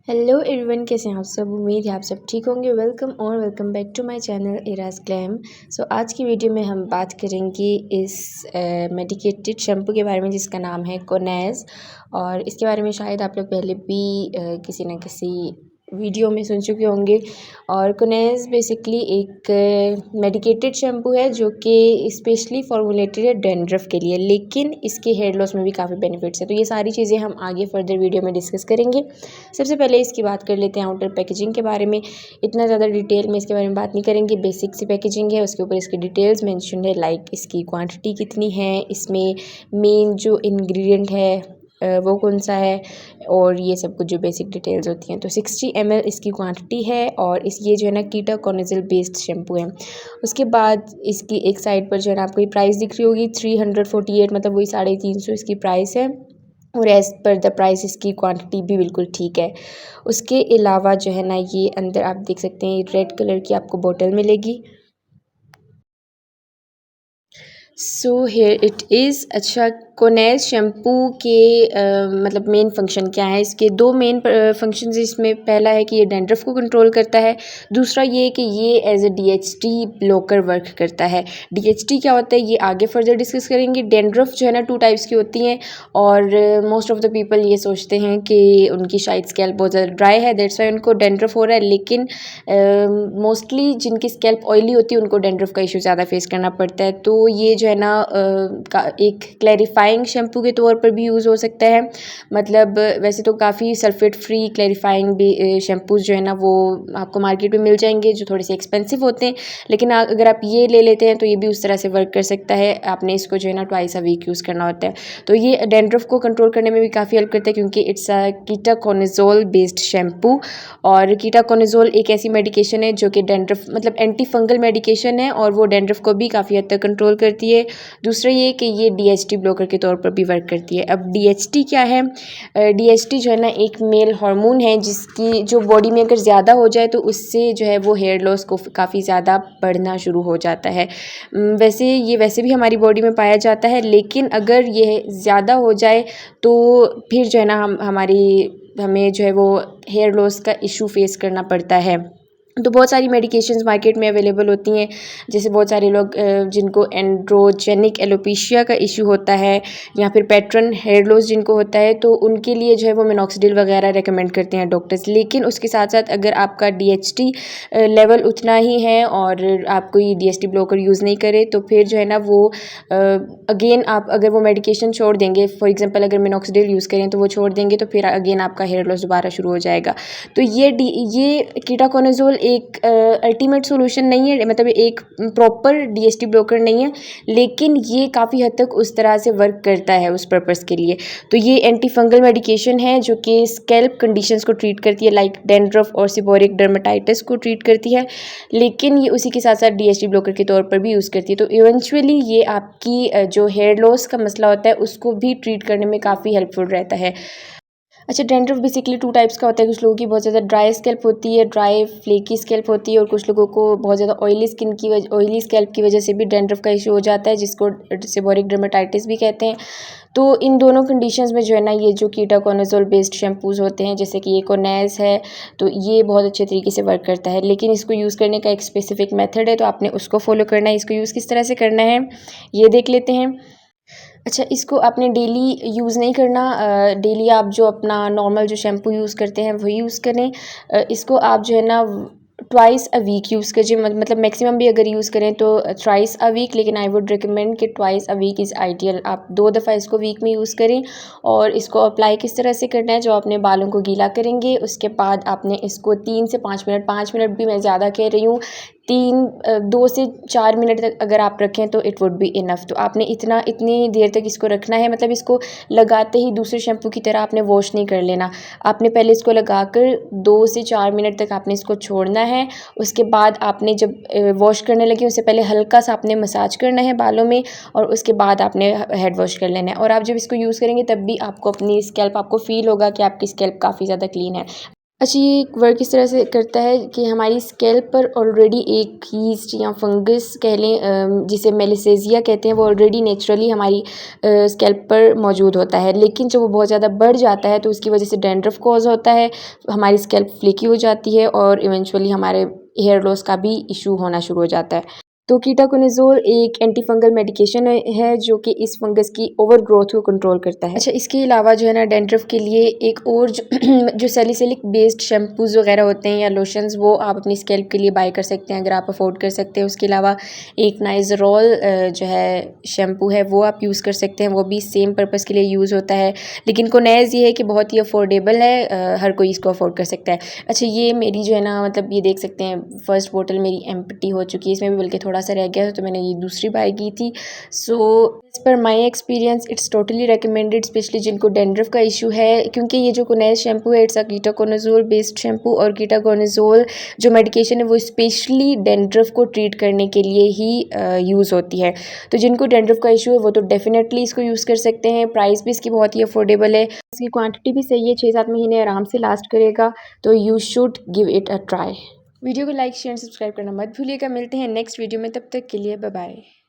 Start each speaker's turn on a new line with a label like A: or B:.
A: Hello everyone, कैसे हैं आप सब। उम्मीद है आप सब ठीक होंगे। Welcome back to my channel Iraj glam. आज की वीडियो में हम बात करेंगे इस मेडिकेटेड शैम्पू के बारे में जिसका नाम है कोनेस। और इसके बारे में शायद आप लोग पहले भी किसी न किसी वीडियो में सुन चुके होंगे। और कोनेस बेसिकली एक मेडिकेटेड शैम्पू है जो कि स्पेशली फॉर्मुलेटेड है डैंड्रफ के लिए, लेकिन इसके हेयर लॉस में भी काफ़ी बेनिफिट्स है। तो ये सारी चीज़ें हम आगे फर्दर वीडियो में डिस्कस करेंगे। सबसे पहले इसकी बात कर लेते हैं आउटर पैकेजिंग के बारे में। इतना ज़्यादा डिटेल में इसके बारे में बात नहीं करेंगे। बेसिक सी पैकेजिंग है, उसके ऊपर इसकी डिटेल्स मेंशन है, लाइक इसकी क्वांटिटी कितनी है, इसमें मेन जो इंग्रेडिएंट है वो कौन सा है, और ये सब कुछ जो बेसिक डिटेल्स होती हैं। तो 60 ml इसकी क्वांटिटी है और ये जो है ना कीटाकोनाज़ोल बेस्ड शैम्पू है। उसके बाद इसकी एक साइड पर जो है ना आपको ये प्राइस दिख रही होगी 348, मतलब वही 350 इसकी प्राइस है। और एज़ पर द प्राइस इसकी क्वांटिटी भी बिल्कुल ठीक है। उसके अलावा जो है ना ये अंदर आप देख सकते हैं रेड कलर की आपको बोतल मिलेगी। So here it is. अच्छा, कोनेस शैम्पू के मतलब मेन फंक्शन क्या है। इसके दो मेन फंक्शंस इसमें। पहला है कि ये डैंड्रफ को कंट्रोल करता है। दूसरा ये है कि ये as a DHT blocker work करता है। DHT क्या होता है ये आगे फर्दर डिस्कस करेंगे। डैंड्रफ जो है ना 2 टाइप्स की होती हैं और मोस्ट ऑफ द पीपल ये सोचते हैं कि उनकी शायद स्कैल्प बहुत ज़्यादा ड्राई है, दैट्स वाई उनको डैंड्रफ हो रहा है। लेकिन मोस्टली जिनकी स्कैल्प ऑयली होती है उनको डैंड्रफ का इशू ज़्यादा फेस करना पड़ता है। तो ये जो है ना एक क्लैरिफाइंग शैम्पू के तौर पर भी यूज़ हो सकता है। मतलब वैसे तो काफ़ी सल्फेट फ्री क्लैरिफाइंग भी शैम्पूज़ जो है ना वो आपको मार्केट में मिल जाएंगे जो थोड़े से एक्सपेंसिव होते हैं। लेकिन अगर आप ये ले लेते हैं तो ये भी उस तरह से वर्क कर सकता है। आपने इसको जो है ना ट्वाइस अ वीक यूज़ करना होता है। तो ये डैंड्रफ को कंट्रोल करने में भी काफ़ी हेल्प करता है क्योंकि इट्स अ कीटाकोनाज़ोल बेस्ड शैम्पू। और कीटाकोनाज़ोल एक ऐसी मेडिकेशन है जो कि डैंड्रफ मतलब एंटी फंगल मेडिकेशन है और वो डैंड्रफ को भी काफ़ी हद तक कंट्रोल करती है। दूसरा ये कि ये DHT ब्लॉकर के तौर पर भी वर्क करती है। अब DHT क्या है। DHT जो है ना एक मेल हार्मोन है जिसकी जो बॉडी में अगर ज़्यादा हो जाए तो उससे जो है वो हेयर लॉस को काफ़ी ज़्यादा बढ़ना शुरू हो जाता है। वैसे भी हमारी बॉडी में पाया जाता है, लेकिन अगर ये ज़्यादा हो जाए तो फिर जो है ना हमें जो है वो हेयर लॉस का इशू फेस करना पड़ता है। तो बहुत सारी मेडिकेशंस मार्केट में अवेलेबल होती हैं। जैसे बहुत सारे लोग जिनको एंड्रोजेनिक एलोपेशिया का इशू होता है या फिर पैटर्न हेयर लॉस जिनको होता है तो उनके लिए जो है वो मिनॉक्सिडिल वगैरह रेकमेंड करते हैं डॉक्टर्स। लेकिन उसके साथ साथ अगर आपका DHT लेवल उतना ही है और आप कोई DHT ब्लॉकर यूज़ नहीं करे तो फिर जो है ना वो अगेन आप अगर वो मेडिकेशन छोड़ देंगे, फॉर एग्जांपल अगर मिनॉक्सिडिल यूज़ करें तो वो छोड़ देंगे तो फिर अगेन आपका हेयर लॉस दोबारा शुरू हो जाएगा। तो ये कीटाकोनाज़ोल एक अल्टीमेट सॉल्यूशन नहीं है, मतलब एक प्रॉपर DHT ब्लॉकर नहीं है, लेकिन ये काफ़ी हद तक उस तरह से वर्क करता है उस पर्पस के लिए। तो ये एंटी फंगल मेडिकेशन है जो कि स्कैल्प कंडीशंस को ट्रीट करती है, लाइक डैंड्रफ और सीबोरिक डर्मेटाइटिस को ट्रीट करती है। लेकिन ये उसी के साथ साथ DHT ब्लॉकर के तौर पर भी यूज़ करती है। तो इवेंचुअली ये आपकी जो हेयर लॉस का मसला होता है उसको भी ट्रीट करने में काफ़ी हेल्पफुल रहता है। अच्छा, डैंड्रफ बेसिकली 2 टाइप्स का होता है। कुछ लोगों की बहुत ज़्यादा ड्राई स्कैल्प होती है, ड्राई फ्लेकी स्कैल्प होती है, और कुछ लोगों को बहुत ज़्यादा ऑयली स्कैल्प की वजह से भी डैंड्रफ का इशू हो जाता है जिसको सेबोरिक डर्मेटाइटिस भी कहते हैं। तो इन दोनों कंडीशंस में जो है ना ये जो कीटाकोनाज़ोल बेस्ड शैम्पूज़ होते हैं जैसे कि ये कोनेस है तो ये बहुत अच्छे तरीके से वर्क करता है। लेकिन इसको यूज़ करने का एक स्पेसिफिक मेथड है तो आपने उसको फॉलो करना है। इसको यूज़ किस तरह से करना है ये देख लेते हैं। अच्छा, इसको आपने डेली यूज़ नहीं करना। डेली आप जो अपना नॉर्मल जो शैम्पू यूज़ करते हैं वही यूज़ करें। इसको आप जो है ना ट्वाइस अ वीक यूज़ कीजिए। मतलब मैक्सिमम भी अगर यूज़ करें तो थ्राइस अ वीक, लेकिन आई वुड रिकमेंड कि twice a week is ideal. आप 2 दफ़ा इसको वीक में यूज़ करें। और इसको अप्लाई किस तरह से करना है, जो अपने बालों को गीला करेंगे उसके बाद आपने इसको 3 से 5 मिनट भी मैं ज़्यादा कह रही हूँ, 2 से 4 मिनट तक अगर आप रखें तो इट वुड बी इनफ। तो आपने इतनी देर तक इसको रखना है। मतलब इसको लगाते ही दूसरे शैम्पू की तरह आपने वॉश नहीं कर लेना। आपने पहले इसको लगाकर 2 से 4 मिनट तक आपने इसको छोड़ना है। उसके बाद आपने जब वॉश करने लगे उससे पहले हल्का सा आपने मसाज करना है बालों में, और उसके बाद आपने हेड वॉश कर लेना है। और आप जब इसको यूज़ करेंगे तब भी आपको अपनी स्कैल्प आपको फ़ील होगा कि आपकी स्कैल्प काफ़ी ज़्यादा क्लीन है। अच्छा, ये वर्क इस तरह से करता है कि हमारी स्कैल्प पर ऑलरेडी एक यीस्ट या फंगस कह लें, जिसे मेलिसेजिया कहते हैं, वो ऑलरेडी नेचुरली हमारी स्कैल्प पर मौजूद होता है। लेकिन जब वो बहुत ज़्यादा बढ़ जाता है तो उसकी वजह से डैंड्रफ कॉज होता है, हमारी स्कैल्प फ्लेकी हो जाती है और इवेंचुअली हमारे हेयर लॉस का भी इशू होना शुरू हो जाता है। तो कीटाकोनाज़ोल एक एंटी फंगल मेडिकेशन है जो कि इस फंगस की ओवर ग्रोथ को कंट्रोल करता है। अच्छा, इसके अलावा जो है ना डैंड्रफ के लिए एक और जो जो सैलिसिलिक बेस्ड शैम्पूज़ वगैरह होते हैं या लोशंस, वो आप अपनी स्कैल्प के लिए बाय कर सकते हैं अगर आप अफोर्ड कर सकते हैं। उसके अलावा एक नाइजरॉल जो है शैम्पू है वो आप यूज़ कर सकते हैं, वो भी सेम पर्पज़ के लिए यूज़ होता है। लेकिन कोनेज़ ये है कि बहुत ही अफोर्डेबल है, हर कोई इसको अफोर्ड कर सकता है। अच्छा, ये मेरी जो है ना मतलब ये देख सकते हैं फर्स्ट बोतल मेरी एम्प्टी हो चुकी है, इसमें भी बल्कि थोड़ा सा रह गया तो मैंने ये दूसरी बाय की थी। So as per my experience it's totally recommended, specially जिनको डैंड्रफ का इशू है, क्योंकि ये जो कोनेज़ शैम्पू है इट्स अ कीटाकोनाज़ोल बेस्ड शैम्पू, और कीटाकोनाज़ोल जो मेडिकेशन है वो स्पेशली डैंड्रफ को ट्रीट करने के लिए ही यूज़ होती है। तो जिनको डैंड्रफ का इशू है वो तो डेफिनेटली इसको यूज़ कर सकते हैं। प्राइस भी इसकी बहुत ही अफोर्डेबल है, इसकी क्वांटिटी भी सही है, 6-7 महीने आराम से लास्ट करेगा, तो you should give it a try. Video को लाइक शेयर सब्सक्राइब करना मत भूलिएगा। मिलते हैं नेक्स्ट वीडियो में, तब तक के लिए बाय बाय।